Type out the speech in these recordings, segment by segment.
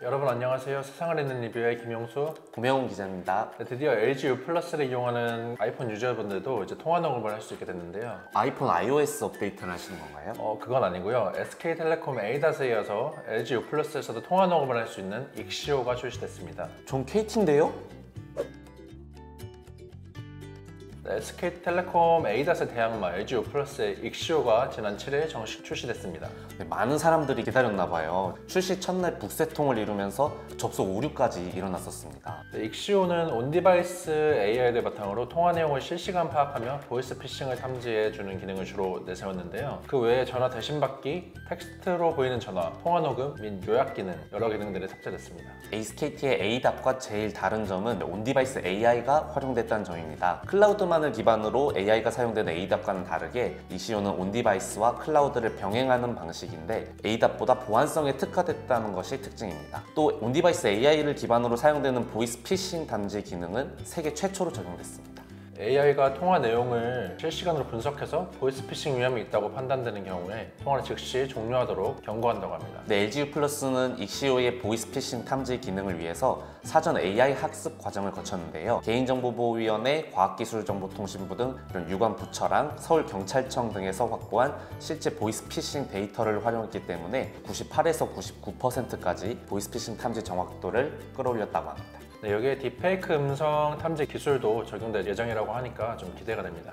여러분 안녕하세요. 세상을 읽는 리뷰의 김용수, 구명훈 기자입니다. 드디어 LG U 플러스를 이용하는 아이폰 유저분들도 이제 통화 녹음을 할 수 있게 됐는데요. 아이폰 iOS 업데이트를 하시는 건가요? 그건 아니고요. SK텔레콤 A닷에 이어서 LG U 플러스에서도 통화 녹음을 할 수 있는 익시오가 출시됐습니다. 전 KT인데요? SK텔레콤 A닷의 대항마 LG U 플러스의 익시오가 지난 7일 정식 출시됐습니다. 네, 많은 사람들이 기다렸나봐요. 출시 첫날 북새통을 이루면서 접속 오류까지 일어났었습니다. 익시오는 온디바이스 AI를 바탕으로 통화 내용을 실시간 파악하며 보이스 피싱을 탐지해주는 기능을 주로 내세웠는데요. 그 외에 전화 대신 받기, 텍스트로 보이는 전화, 통화 녹음 및 요약 기능, 여러 기능들이 탑재됐습니다. SKT의 A닷과 제일 다른 점은 온디바이스 AI가 활용됐다는 점입니다. 클라우드만을 기반으로 AI가 사용되는 A닷과는 다르게 익시오는 온디바이스와 클라우드를 병행하는 방식인데 A닷보다 보안성에 특화됐다는 것이 특징입니다. 또 온디바이스 AI를 기반으로 사용되는 보이스 피싱 탐지 기능은 세계 최초로 적용됐습니다. AI가 통화 내용을 실시간으로 분석해서 보이스피싱 위험이 있다고 판단되는 경우에 통화를 즉시 종료하도록 경고한다고 합니다. 네, LG U 플러스는 익시오의 보이스피싱 탐지 기능을 위해서 사전 AI 학습 과정을 거쳤는데요. 개인정보보호위원회, 과학기술정보통신부 등 이런 유관 부처랑 서울경찰청 등에서 확보한 실제 보이스피싱 데이터를 활용했기 때문에 98에서 99%까지 보이스피싱 탐지 정확도를 끌어올렸다고 합니다. 네, 여기에 딥페이크 음성 탐지 기술도 적용될 예정이라고 하니까 좀 기대가 됩니다.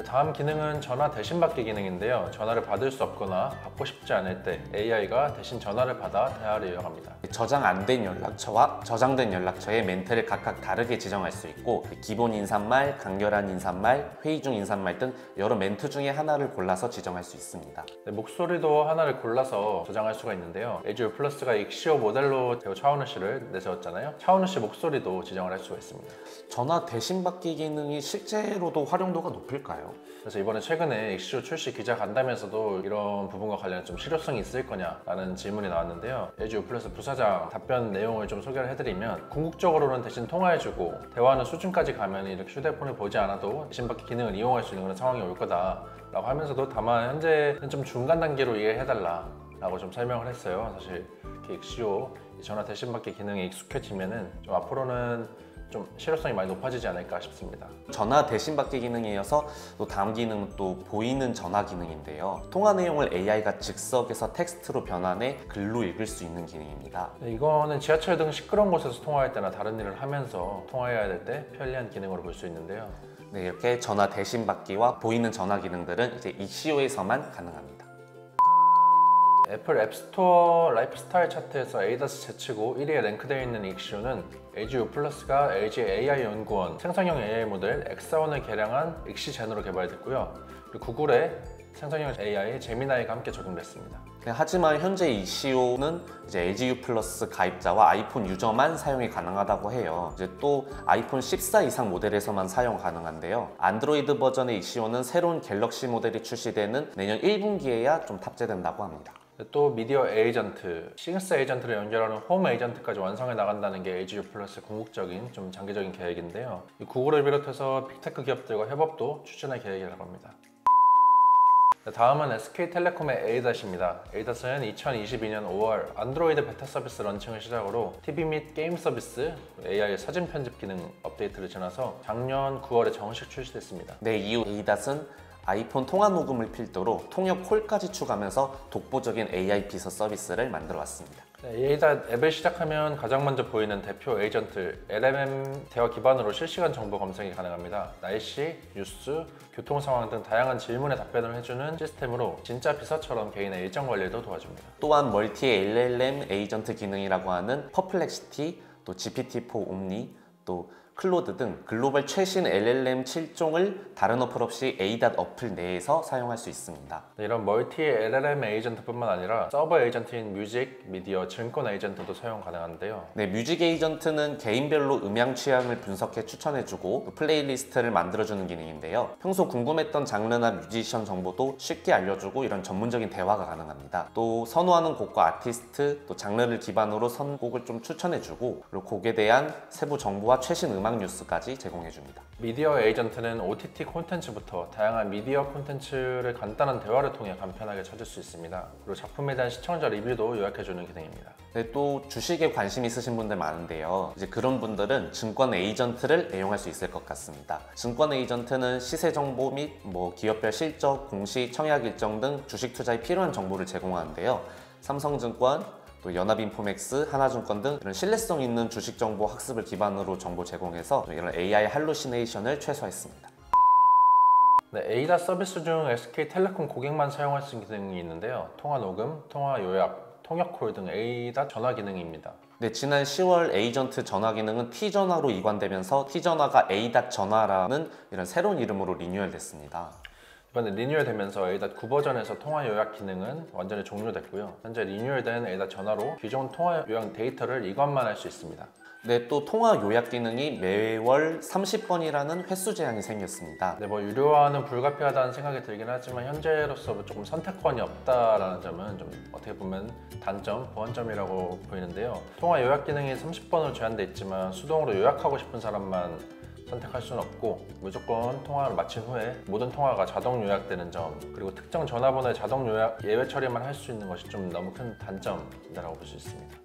다음 기능은 전화 대신 받기 기능인데요. 전화를 받을 수 없거나 받고 싶지 않을 때 AI가 대신 전화를 받아 대화를 이어갑니다. 저장 안 된 연락처와 저장된 연락처의 멘트를 각각 다르게 지정할 수 있고 기본 인사말, 간결한 인사말, 회의 중 인사말 등 여러 멘트 중에 하나를 골라서 지정할 수 있습니다. 네, 목소리도 하나를 골라서 저장할 수가 있는데요. LG U 플러스가 익시오 모델로 배우 차은우 씨를 내세웠잖아요. 차은우 씨 목소리도 지정을 할 수가 있습니다. 전화 대신 받기 기능이 실제로도 활용도가 높을까요? 그래서 이번에 최근에 익시오 출시 기자 간담회에서도 이런 부분과 관련해 좀 실효성이 있을 거냐라는 질문이 나왔는데요. LG U 플러스 부사장 답변 내용을 좀 소개를 해드리면 궁극적으로는 대신 통화해주고 대화하는 수준까지 가면 이렇게 휴대폰을 보지 않아도 대신 받기 기능을 이용할 수 있는 그런 상황이 올 거다라고 하면서도 다만 현재는 좀 중간 단계로 이해해달라라고 좀 설명을 했어요. 사실 이렇게 익시오 전화 대신 받기 기능에 익숙해지면은 좀 앞으로는 좀 실효성이 많이 높아지지 않을까 싶습니다. 전화 대신 받기 기능에 이어서 또 다음 기능은 또 보이는 전화 기능인데요. 통화 내용을 AI가 즉석에서 텍스트로 변환해 글로 읽을 수 있는 기능입니다. 이거는 지하철 등 시끄러운 곳에서 통화할 때나 다른 일을 하면서 통화해야 될 때 편리한 기능으로 볼 수 있는데요. 네, 이렇게 전화 대신 받기와 보이는 전화 기능들은 이제 익시오에서만 가능합니다. 애플 앱스토어 라이프스타일 차트에서 에이다스 제치고 1위에 랭크되어 있는 익시오는 LG U 플러스가 LG AI 연구원 생성형 AI 모델 X1을 개량한 익시젠으로 개발됐고요. 그리고 구글의 생성형 AI 제미나이가 함께 적용됐습니다. 하지만 현재 익시오는 이제 LG U 플러스 가입자와 아이폰 유저만 사용이 가능하다고 해요. 이제 또 아이폰 14 이상 모델에서만 사용 가능한데요. 안드로이드 버전의 익시오는 새로운 갤럭시 모델이 출시되는 내년 1분기에야 좀 탑재된다고 합니다. 또 미디어 에이전트, 싱스 에이전트를 연결하는 홈 에이전트까지 완성해 나간다는 게 LG U 플러스의 궁극적인 좀 장기적인 계획인데요. 구글을 비롯해서 빅테크 기업들과 협업도 추진할 계획이라고 합니다. 다음은 SK텔레콤의 A닷입니다. A닷은 2022년 5월 안드로이드 베타 서비스 런칭을 시작으로 TV 및 게임 서비스, AI 사진 편집 기능 업데이트를 지나서 작년 9월에 정식 출시됐습니다. 네, 이후 A닷은 아이폰 통화 녹음을 필두로 통역 콜까지 추가하면서 독보적인 AI 비서 서비스를 만들어 왔습니다. A닷 앱을 시작하면 가장 먼저 보이는 대표 에이전트 LMM 대화 기반으로 실시간 정보 검색이 가능합니다. 날씨, 뉴스, 교통 상황 등 다양한 질문에 답변을 해주는 시스템으로 진짜 비서처럼 개인의 일정 관리도 도와줍니다. 또한 멀티 LLM 에이전트 기능이라고 하는 퍼플렉시티, 또 GPT-4 옴니, 또 클로드 등 글로벌 최신 LLM 7종을 다른 어플 없이 A닷 어플 내에서 사용할 수 있습니다. 이런 멀티 LLM 에이전트뿐만 아니라 서버 에이전트인 뮤직, 미디어, 증권 에이전트도 사용 가능한데요. 네, 뮤직 에이전트는 개인별로 음향 취향을 분석해 추천해주고 플레이리스트를 만들어주는 기능인데요. 평소 궁금했던 장르나 뮤지션 정보도 쉽게 알려주고 이런 전문적인 대화가 가능합니다. 또 선호하는 곡과 아티스트, 또 장르를 기반으로 선곡을 좀 추천해주고 그리고 곡에 대한 세부 정보와 최신 음악 음악 뉴스까지 제공해줍니다. 미디어 에이전트는 OTT 콘텐츠부터 다양한 미디어 콘텐츠를 간단한 대화를 통해 간편하게 찾을 수 있습니다. 그리고 작품에 대한 시청자 리뷰도 요약해주는 기능입니다. 네, 또 주식에 관심 있으신 분들 많은데요. 이제 그런 분들은 증권 에이전트를 애용할 수 있을 것 같습니다. 증권 에이전트는 시세 정보 및 기업별 실적, 공시, 청약 일정 등 주식 투자에 필요한 정보를 제공하는데요. 삼성증권, 또 연합인포맥스, 하나증권 등 이런 신뢰성 있는 주식 정보 학습을 기반으로 정보 제공해서 이런 AI 할루시네이션을 최소화했습니다. 네, 에이다 서비스 중 SK텔레콤 고객만 사용할 수 있는 기능이 있는데요. 통화 녹음, 통화 요약, 통역콜 등 에이다 전화 기능입니다. 네, 지난 10월 에이전트 전화 기능은 T전화로 이관되면서 T전화가 에이다 전화라는 이런 새로운 이름으로 리뉴얼됐습니다. 이번에 리뉴얼되면서 에이다 9버전에서 통화 요약 기능은 완전히 종료됐고요. 현재 리뉴얼된 에이다 전화로 기존 통화 요약 데이터를 이관만 할 수 있습니다. 네, 또 통화 요약 기능이 매월 30번이라는 횟수 제한이 생겼습니다. 네, 유료화는 불가피하다는 생각이 들긴 하지만 현재로서 조금 선택권이 없다라는 점은 좀 어떻게 보면 단점, 보완점이라고 보이는데요. 통화 요약 기능이 30번으로 제한돼 있지만 수동으로 요약하고 싶은 사람만 선택할 수는 없고 무조건 통화를 마친 후에 모든 통화가 자동 요약되는 점, 그리고 특정 전화번호의 자동 요약 예외 처리만 할 수 있는 것이 좀 너무 큰 단점이라고 볼 수 있습니다.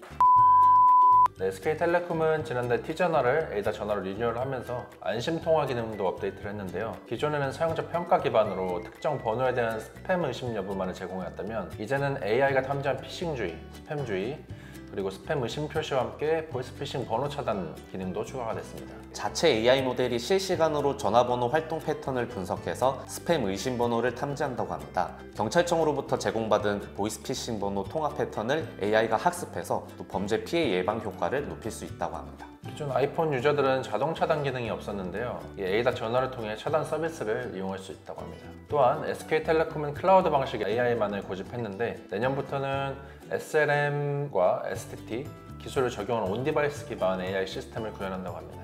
네, SK텔레콤은 지난달 T전화를 에이다 전화로 리뉴얼을 하면서 안심 통화 기능도 업데이트를 했는데요. 기존에는 사용자 평가 기반으로 특정 번호에 대한 스팸 의심 여부만을 제공해왔다면 이제는 AI가 탐지한 피싱주의, 스팸주의, 그리고 스팸 의심 표시와 함께 보이스피싱 번호 차단 기능도 추가가 됐습니다. 자체 AI 모델이 실시간으로 전화번호 활동 패턴을 분석해서 스팸 의심 번호를 탐지한다고 합니다. 경찰청으로부터 제공받은 보이스피싱 번호 통화 패턴을 AI가 학습해서 또 범죄 피해 예방 효과를 높일 수 있다고 합니다. 기존 아이폰 유저들은 자동 차단 기능이 없었는데요. 이 에이다 전화를 통해 차단 서비스를 이용할 수 있다고 합니다. 또한 SK텔레콤은 클라우드 방식의 AI만을 고집했는데 내년부터는 SLM과 STT 기술을 적용한 온디바이스 기반 AI 시스템을 구현한다고 합니다.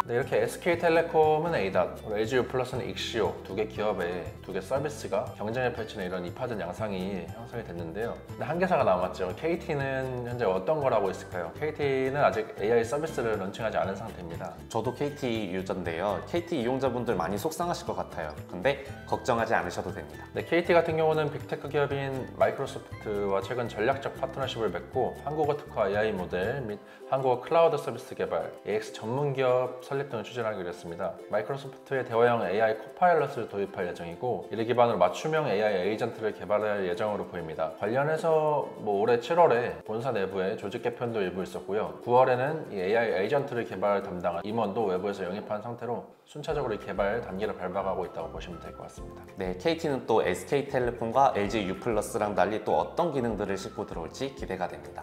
네, 이렇게 SK텔레콤은 에이다, LGU 플러스는 익시오 두 개 기업의 두 개 서비스가 경쟁을 펼치는 이런 이파진 양상이 형성이 됐는데요. 근데 한계사가 남았죠. KT는 현재 어떤 걸 하고 있을까요? KT는 아직 AI 서비스를 런칭하지 않은 상태입니다. 저도 KT 유저인데요. KT 이용자분들 많이 속상하실 것 같아요. 근데 걱정하지 않으셔도 됩니다. 네, KT 같은 경우는 빅테크 기업인 마이크로소프트와 최근 전략적 파트너십을 맺고 한국어 특화 AI 모델 및 한국어 클라우드 서비스 개발, AX 전문 기업 설립 등을 추진하기로 했습니다. 마이크로소프트의 대화형 AI 코파일럿을 도입할 예정이고 이를 기반으로 맞춤형 AI 에이전트를 개발할 예정으로 보입니다. 관련해서 올해 7월에 본사 내부에 조직 개편도 일부 있었고요. 9월에는 이 AI 에이전트를 개발 담당한 임원도 외부에서 영입한 상태로 순차적으로 이 개발 단계를 밟아가고 있다고 보시면 될 것 같습니다. 네, KT는 또 SK텔레콤과 LGU+랑 달리 또 어떤 기능들을 싣고 들어올지 기대가 됩니다.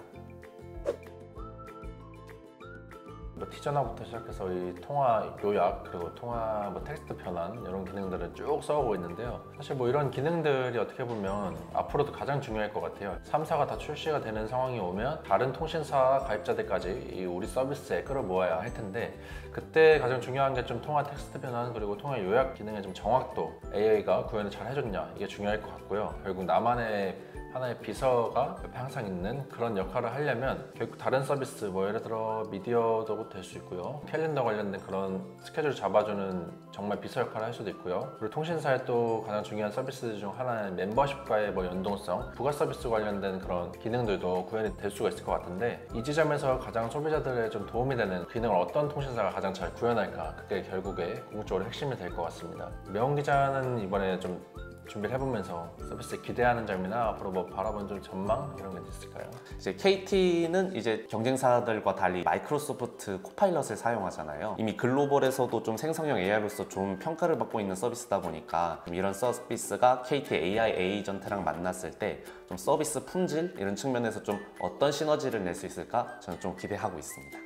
T전화부터 시작해서 이 통화 요약 그리고 통화 텍스트 변환 이런 기능들을 쭉 써오고 있는데요. 사실 이런 기능들이 어떻게 보면 앞으로도 가장 중요할 것 같아요. 3사가 다 출시가 되는 상황이 오면 다른 통신사 가입자들까지 이 우리 서비스에 끌어모아야 할 텐데 그때 가장 중요한 게 좀 통화 텍스트 변환 그리고 통화 요약 기능의 좀 정확도 AI가 구현을 잘 해줬냐 이게 중요할 것 같고요. 결국 나만의 하나의 비서가 옆에 항상 있는 그런 역할을 하려면 결국 다른 서비스 예를 들어 미디어도 될 수 있고요. 캘린더 관련된 그런 스케줄 잡아주는 정말 비서 역할을 할 수도 있고요. 그리고 통신사의 또 가장 중요한 서비스 중 하나는 멤버십과의 연동성, 부가 서비스 관련된 그런 기능들도 구현이 될 수가 있을 것 같은데 이 지점에서 가장 소비자들의 좀 도움이 되는 기능을 어떤 통신사가 가장 잘 구현할까 그게 결국에 궁극적으로 핵심이 될 것 같습니다. 명훈 기자는 이번에 좀 준비를 해보면서 서비스에 기대하는 점이나 앞으로 바라본 좀 전망 이런 게 있을까요? 이제 KT는 이제 경쟁사들과 달리 마이크로소프트 코파일럿을 사용하잖아요. 이미 글로벌에서도 좀 생성형 AI로서 좋은 평가를 받고 있는 서비스다 보니까 이런 서비스가 KT AI 에이전트랑 만났을 때 좀 서비스 품질 이런 측면에서 좀 어떤 시너지를 낼 수 있을까 저는 좀 기대하고 있습니다.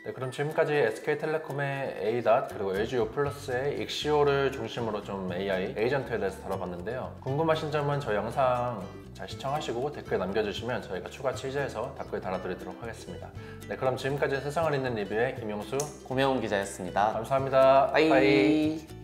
네, 그럼 지금까지 SK텔레콤의 에이닷 그리고 LGU 플러스의 익시오를 중심으로 좀 AI 에이전트에 대해서 다뤄봤는데요. 궁금하신 점은 저희 영상 잘 시청하시고 댓글 남겨주시면 저희가 추가 취재해서 댓글 달아드리도록 하겠습니다. 네, 그럼 지금까지 세상을 잇는 리뷰의 김용수, 고명훈 기자였습니다. 감사합니다. 빠이.